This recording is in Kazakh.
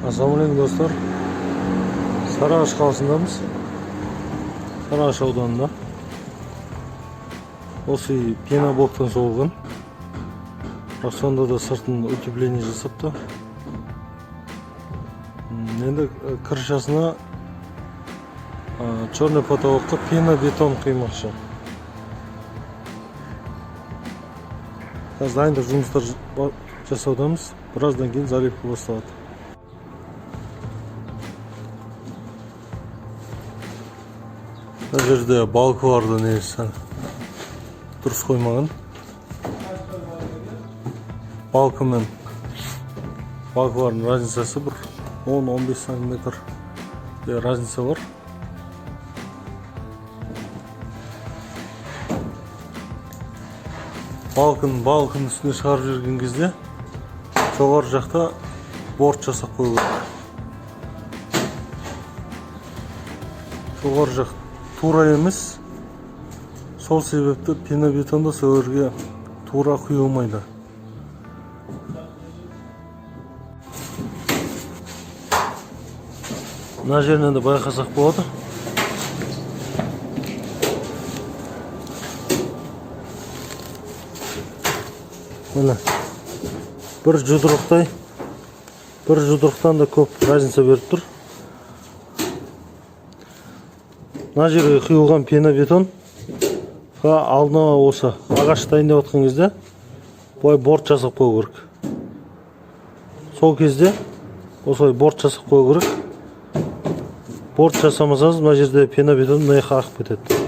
Ассалаумағалейкум достар. Сарыағаш қаласындамыз. Сарыағаш ауданында. Осы пеноблоктан соғылған. Бірақ сонда да сыртын утепление жасапты. Енді крышасына черный потолокқа пенобетон құймақшы. Қазір дайындық жұмыстар жасаудамыз. Біраздан кейін заливка басталады. Бұл жерде балкаларды негізі дұрыс қоймаған. Балка мен балкалардың разницасы бір 10-15 сантиметр разница бар. Балкын үстіне шығарып жүрген кезде жоғары жақта борт жасап қою керек. Жоғары жақ тура емес, сол себепті пенобетонды сөверге тура құйылмайды. Мына жерінен де байқасақ болады. Міне бір жұдырықтан да көп разница беріп тұр. Мына жерге құйылған пенобетон алдына осы ағаш дайындап отқан кезде бұлай борт жасап қою керек. Сол кезде осылай борт жасап қою керек. Борт жасамасаңыз мына жерде пенобетон мына жаққа ағып кетеді.